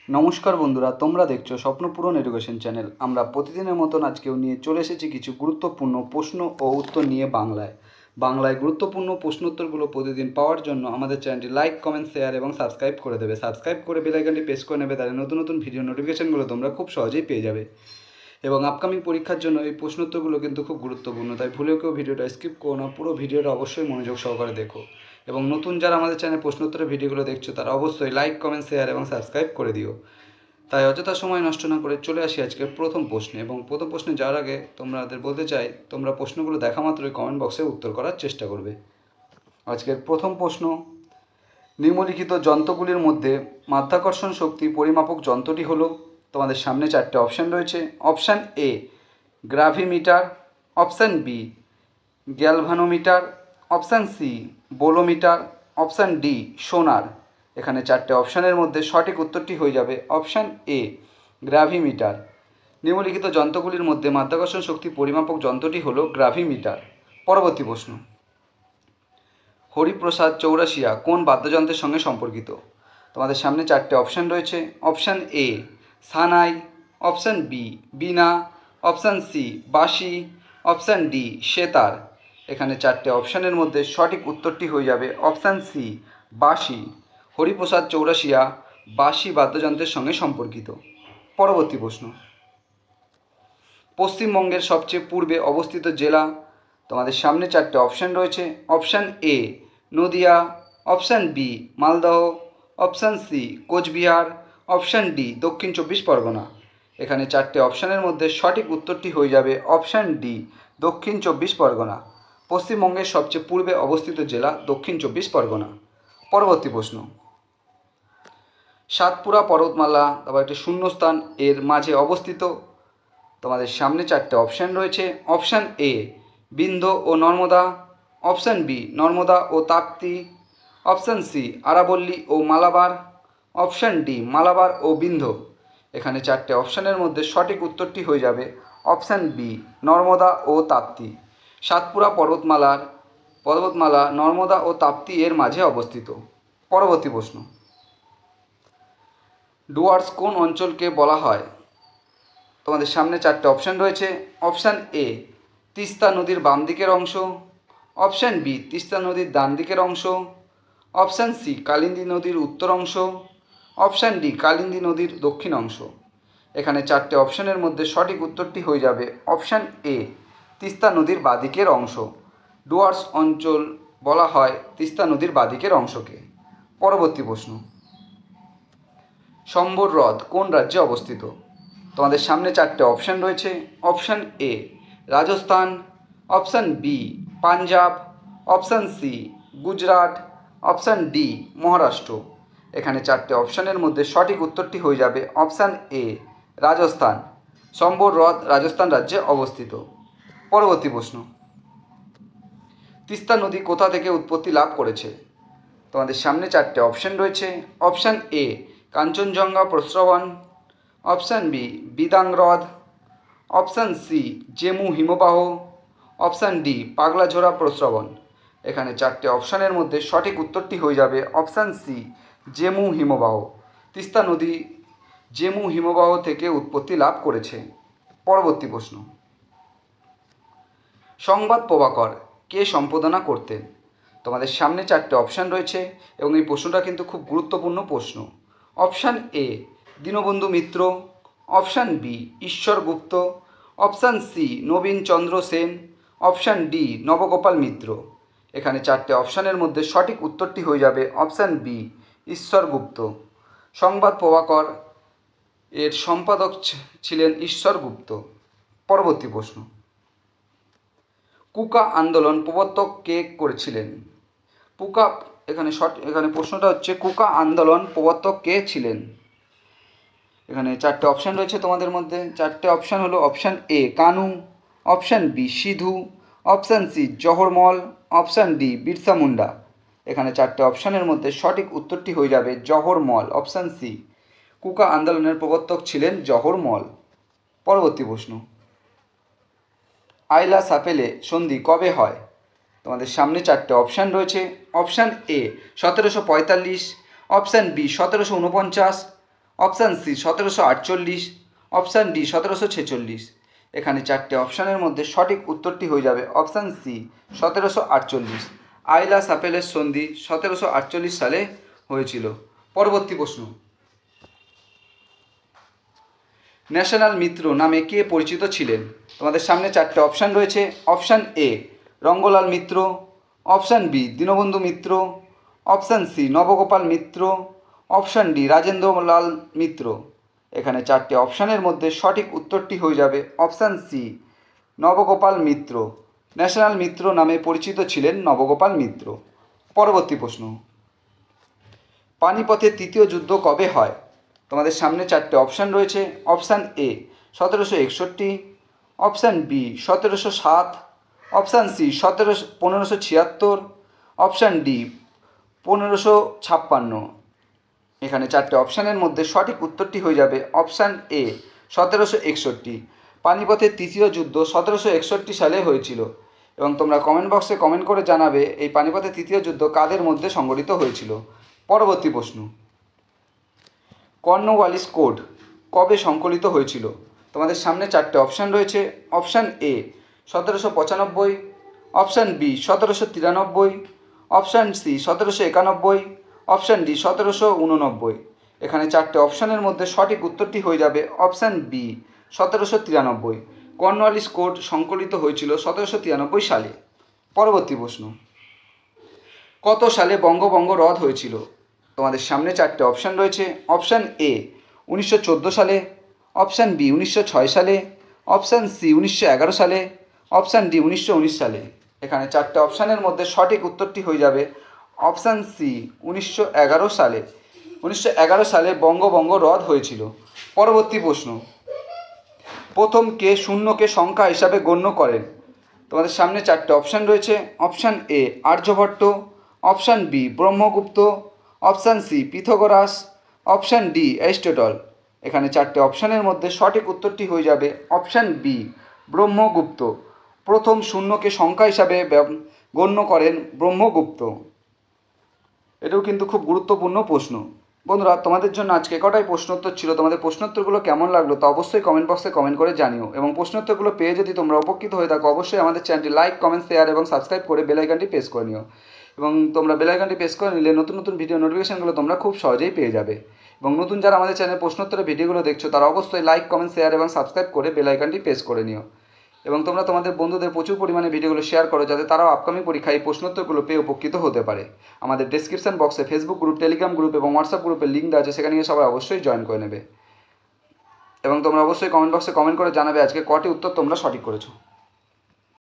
নমস্কার বন্ধুরা, তোমরা দেখছো স্বপ্নপূরণ এডুকেশন চ্যানেল। আমরা প্রতিদিনের মতন আজকেও নিয়ে চলে এসেছি কিছু গুরুত্বপূর্ণ প্রশ্ন ও উত্তর নিয়ে বাংলায় গুরুত্বপূর্ণ প্রশ্নোত্তরগুলো প্রতিদিন পাওয়ার জন্য আমাদের চ্যানেলটি লাইক, কমেন্ট, শেয়ার এবং সাবস্ক্রাইব করে দেবে। সাবস্ক্রাইব করে বেল আইকনটি প্রেস করে নেবে, তাহলে নতুন নতুন ভিডিও নোটিফিকেশনগুলো তোমরা খুব সহজেই পেয়ে যাবে। এবং আপকামিং পরীক্ষার জন্য এই প্রশ্নোত্তরগুলো কিন্তু খুব গুরুত্বপূর্ণ, তাই ভুলেও কেউ ভিডিওটা স্কিপ করো না, পুরো ভিডিওটা অবশ্যই মনোযোগ সহকারে দেখো। এবং নতুন যারা আমাদের চ্যানেলে প্রশ্নোত্তরের ভিডিওগুলো দেখছো তারা অবশ্যই লাইক, কমেন্ট, শেয়ার এবং সাবস্ক্রাইব করে দিও। তাই অযথা সময় নষ্ট না করে চলে আসি আজকের প্রথম প্রশ্নে। এবং প্রথম প্রশ্নে যাওয়ার আগে তোমাদের বলতে চাই, তোমরা প্রশ্নগুলো দেখা মাত্রই কমেন্ট বক্সে উত্তর করার চেষ্টা করবে। আজকের প্রথম প্রশ্ন, নিম্নলিখিত যন্ত্রগুলির মধ্যে মাধ্যাকর্ষণ শক্তি পরিমাপক যন্ত্রটি হলো। তোমাদের সামনে চারটে অপশান রয়েছে। Option A gravimeter, option B galvanometer, option C bolometer, option D sonar. এখানে চারটে অপশানের মধ্যে সঠিক উত্তরটি হয়ে যাবে অপশান এ গ্রাভিমিটার। নিম্নলিখিত যন্ত্রগুলির মধ্যে মাধ্যাকর্ষণ শক্তি পরিমাপক যন্ত্রটি হলো গ্রাভিমিটার। পরবর্তী প্রশ্ন, হরিপ্রসাদ চৌরাশিয়া কোন বাদ্যযন্ত্রের সঙ্গে সম্পর্কিত? তোমাদের সামনে চারটে অপশান রয়েছে। অপশান এ সানাই, অপশান বি বীণা, অপশান সি বাঁশি, অপশান ডি সেতার। এখানে চারটে অপশানের মধ্যে সঠিক উত্তরটি হয়ে যাবে অপশান সি বাঁশি। হরিপ্রসাদ চৌরাশিয়া বাঁশি বাদ্যযন্ত্রের সঙ্গে সম্পর্কিত। পরবর্তী প্রশ্ন, পশ্চিমবঙ্গের সবচেয়ে পূর্বে অবস্থিত জেলা। তোমাদের সামনে চারটে অপশান রয়েছে। Option A Nadia, option B Maldah, option C Cooch Behar, option D Dakshin Chabbish Pargana. এখানে চারটে অপশানের মধ্যে সঠিক উত্তরটি হয়ে যাবে অপশান ডি দক্ষিণ চব্বিশ পরগনা। পশ্চিমবঙ্গের সবচেয়ে পূর্বে অবস্থিত জেলা দক্ষিণ চব্বিশ পরগনা। পরবর্তী প্রশ্ন, সাতপুরা পর্বতমালা তারপর একটি শূন্যস্থান এর মাঝে অবস্থিত। তোমাদের সামনে চারটে অপশান রয়েছে। অপশান এ বিন্ধ্য ও নর্মদা, অপশান বি নর্মদা ও তাপ্তি, অপশান সি আরাবল্লী ও মালাবার, অপশান ডি মালাবার ও বিন্ধ্য। এখানে চারটে অপশানের মধ্যে সঠিক উত্তরটি হয়ে যাবে অপশান বি নর্মদা ও তাপ্তি। সাতপুরা পর্বতমালা নর্মদা ও তাপ্তি এর মাঝে অবস্থিত। পরবর্তী প্রশ্ন, ডুয়ার্স কোন অঞ্চলকে বলা হয়? তোমাদের সামনে চারটে অপশান রয়েছে। অপশান এ তিস্তা নদীর বাম দিকের অংশ, অপশান বি তিস্তা নদীর ডান দিকের অংশ, অপশান সি কালিন্দী নদীর উত্তর অংশ, অপশান ডি কালিন্দী নদীর দক্ষিণ অংশ। এখানে চারটে অপশানের মধ্যে সঠিক উত্তরটি হয়ে যাবে অপশান এ তিস্তা নদীর বাদিকের অংশ। ডুয়ার্স অঞ্চল বলা হয় তিস্তা নদীর বাদিকের অংশকে। পরবর্তী প্রশ্ন, সম্বর হ্রদ কোন রাজ্যে অবস্থিত? তোমাদের সামনে চারটে অপশান রয়েছে। Option A Rajasthan, option B Punjab, option C Gujarat, option D Maharashtra. এখানে চারটে অপশানের মধ্যে সঠিক উত্তরটি হয়ে যাবে অপশান এ রাজস্থান। সম্বর হ্রদ রাজস্থান রাজ্যে অবস্থিত। পরবর্তী প্রশ্ন, তিস্তা নদী কোথা থেকে উৎপত্তি লাভ করেছে? তোমাদের সামনে চারটে অপশান রয়েছে। অপশান এ কাঞ্চনজঙ্ঘা প্রস্রবণ, অপশান বি বিদাং হ্রদ, অপশান সি জেমু হিমবাহ, অপশান ডি পাগলাঝোড়া প্রস্রবণ। এখানে চারটে অপশানের মধ্যে সঠিক উত্তরটি হয়ে যাবে অপশান সি জেমু হিমবাহ। তিস্তা নদী জেমু হিমবাহ থেকে উৎপত্তি লাভ করেছে। পরবর্তী প্রশ্ন, সংবাদ প্রভাকর কে সম্পাদনা করতেন? তোমাদের সামনে চারটে অপশান রয়েছে এবং এই প্রশ্নটা কিন্তু খুব গুরুত্বপূর্ণ প্রশ্ন। Option A Dinabandhu Mitra, option B Ishwar Gupta, option C Nabin Chandra Sen, option D Nabagopal Mitra. এখানে চারটে অপশানের মধ্যে সঠিক উত্তরটি হয়ে যাবে অপশান বি ঈশ্বর গুপ্ত। সংবাদ প্রভাকর এর সম্পাদক ছিলেন ঈশ্বর গুপ্ত। পরবর্তী প্রশ্ন, কুকা আন্দোলন প্রবর্তক কে করেছিলেন? এখানে প্রশ্নটা হচ্ছে কুকা আন্দোলন প্রবর্তক কে ছিলেন? এখানে চারটে অপশান রয়েছে তোমাদের মধ্যে। চারটে অপশান হলো option A Kanu, option B Sidhu, option C Jawaharmal, option D Birsa Munda. এখানে চারটে অপশানের মধ্যে সঠিক উত্তরটি হয়ে যাবে জওহরমল, অপশান সি। কুকা আন্দোলনের প্রবর্তক ছিলেন জওহরমল। পরবর্তী প্রশ্ন, আইলা সাপেলে সন্ধি কবে হয়? তোমাদের সামনে চারটে অপশান রয়েছে। Option A 1745, option B 1749, option C 1748, option D 1746। এখানে চারটে অপশানের মধ্যে সঠিক উত্তরটি হয়ে যাবে অপশান সি 1748। আইলা সাপেলের সন্ধি 1748 সালে হয়েছিল। পরবর্তী প্রশ্ন, ন্যাশনাল মিত্র নামে কে পরিচিত ছিলেন? তোমাদের সামনে চারটে অপশান রয়েছে। Option A Rangalal Mitra, option B Dinabandhu Mitra, option C Nabagopal Mitra, option D Rajendralal Mitra. এখানে চারটে অপশানের মধ্যে সঠিক উত্তরটি হয়ে যাবে option C Nabagopal Mitra. National Mitra নামে পরিচিত ছিলেন নবগোপাল মিত্র। পরবর্তী প্রশ্ন, পানিপথের তৃতীয় যুদ্ধ কবে হয়? তোমাদের সামনে চারটে অপশান রয়েছে। Option A 1761, option B 1707, option C 1576, option D 1556। এখানে চারটে অপশানের মধ্যে সঠিক উত্তরটি হয়ে যাবে অপশান এ 1761। পানিপথের তৃতীয় যুদ্ধ 1761 সালে হয়েছিল। এবং তোমরা কমেন্ট বক্সে কমেন্ট করে জানাবে এই পানিপথের তৃতীয় যুদ্ধ কাদের মধ্যে সংঘটিত হয়েছিল। পরবর্তী প্রশ্ন, কর্নওয়ালিস কোড কবে সংকলিত হয়েছিল? তোমাদের সামনে চারটে অপশান রয়েছে। Option A 1795, option B 1793, option C 1791, option D 1789। এখানে চারটে অপশানের মধ্যে সঠিক উত্তরটি হয়ে যাবে অপশান বি 1793। কর্নওয়ালিস কোড সংকলিত হয়েছিল 1793 সালে। পরবর্তী প্রশ্ন, কত সালে বঙ্গভঙ্গ রদ হয়েছিল? তোমাদের সামনে চারটে অপশান রয়েছে। অপশান এ 1914 সালে, অপশান বি 1906 সালে, অপশান সি 1911 সালে, অপশান ডি 1919 সালে। এখানে চারটে অপশানের মধ্যে সঠিক উত্তরটি হয়ে যাবে অপশান সি 1911 সালে। 1911 সালে বঙ্গভঙ্গ রদ হয়েছিল। পরবর্তী প্রশ্ন, প্রথম কে শূন্যকে সংখ্যা হিসাবে গণ্য করেন? তোমাদের সামনে চারটে অপশান রয়েছে। Option A Aryabhata, option B Brahmagupta, option C Pythagoras, option D Aristotle. এখানে চারটে অপশানের মধ্যে সঠিক উত্তরটি হয়ে যাবে অপশান বি ব্রহ্মগুপ্ত। প্রথম শূন্যকে সংখ্যা হিসাবে গণ্য করেন ব্রহ্মগুপ্ত। এটাও কিন্তু খুব গুরুত্বপূর্ণ প্রশ্ন। বন্ধুরা, তোমাদের জন্য আজকে কটাই প্রশ্নোত্তর ছিল। তোমাদের প্রশ্নোত্তরগুলো কেমন লাগলো তা অবশ্যই কমেন্ট বক্সে কমেন্ট করে জানিও। এবং প্রশ্নোত্তরগুলো পেয়ে যদি তোমরা উপকৃত হয়ে থাকো অবশ্যই আমাদের চ্যানেলটি লাইক, কমেন্ট, শেয়ার এবং সাবস্ক্রাইব করে বেল আইকনটি প্রেস করে নিও। এবং তোমরা বেল আইকনটি প্রেস করে নিলে নতুন নতুন ভিডিও নোটিফিকেশনগুলো তোমরা খুব সহজেই পেয়ে যাবে। এবং নতুন যারা আমাদের চ্যানেলে প্রশ্নোত্তরের ভিডিওগুলো দেখছো তারা অবশ্যই লাইক, কমেন্ট, শেয়ার এবং সাবস্ক্রাইব করে বেল আইকনটি প্রেস করে নিও। এবং তোমরা তোমাদের বন্ধুদের প্রচুর পরিমাণে ভিডিওগুলো শেয়ার করো যাতে তারাও আপকামিং পরীক্ষায় এই প্রশ্নোত্তরগুলো পেয়ে উপকৃত হতে পারে। আমাদের ডেসক্রিপশন বক্সে ফেসবুক গ্রুপ, টেলিগ্রাম গ্রুপ এবং হোয়াটসঅ্যাপ গ্রুপের লিঙ্ক দেওয়া আছে, সেখানে গিয়ে সবাই অবশ্যই জয়েন করে নেবে। এবং তোমরা অবশ্যই কমেন্ট বক্সে কমেন্ট করে জানাবে আজকে কটি উত্তর তোমরা সঠিক করেছো।